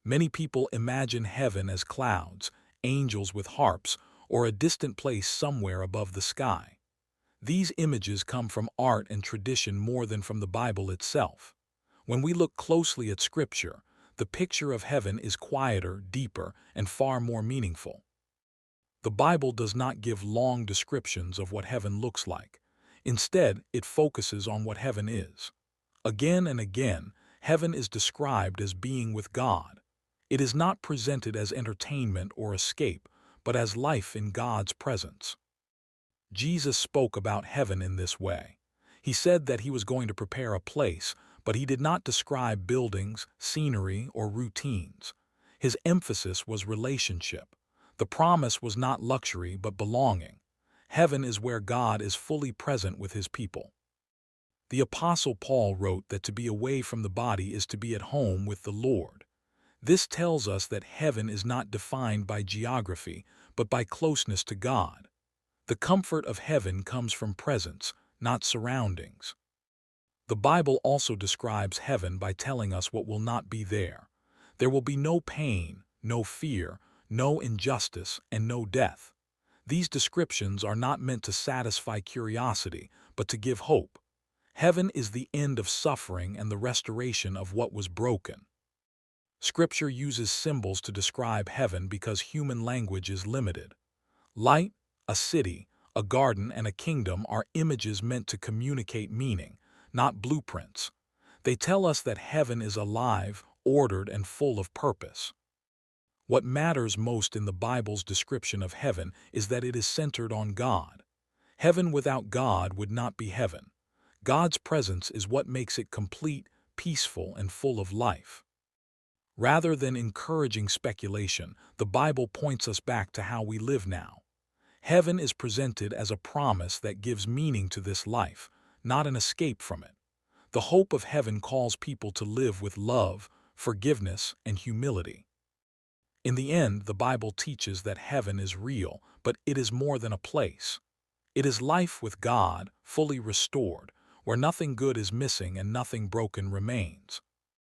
Many people imagine heaven as clouds, angels with harps, or a distant place somewhere above the sky. These images come from art and tradition more than from the Bible itself. When we look closely at Scripture, the picture of heaven is quieter, deeper, and far more meaningful. The Bible does not give long descriptions of what heaven looks like. Instead, it focuses on what heaven is. Again and again, heaven is described as being with God. It is not presented as entertainment or escape, but as life in God's presence. Jesus spoke about heaven in this way. He said that he was going to prepare a place, but he did not describe buildings, scenery, or routines. His emphasis was relationship. The promise was not luxury but belonging. Heaven is where God is fully present with his people. The Apostle Paul wrote that to be away from the body is to be at home with the Lord. This tells us that heaven is not defined by geography, but by closeness to God. The comfort of heaven comes from presence, not surroundings. The Bible also describes heaven by telling us what will not be there. There will be no pain, no fear, no injustice, and no death. These descriptions are not meant to satisfy curiosity, but to give hope. Heaven is the end of suffering and the restoration of what was broken. Scripture uses symbols to describe heaven because human language is limited. Light, a city, a garden, and a kingdom are images meant to communicate meaning, not blueprints. They tell us that heaven is alive, ordered, and full of purpose. What matters most in the Bible's description of heaven is that it is centered on God. Heaven without God would not be heaven. God's presence is what makes it complete, peaceful, and full of life. Rather than encouraging speculation, the Bible points us back to how we live now. Heaven is presented as a promise that gives meaning to this life, not an escape from it. The hope of heaven calls people to live with love, forgiveness, and humility. In the end, the Bible teaches that heaven is real, but it is more than a place. It is life with God, fully restored, where nothing good is missing and nothing broken remains.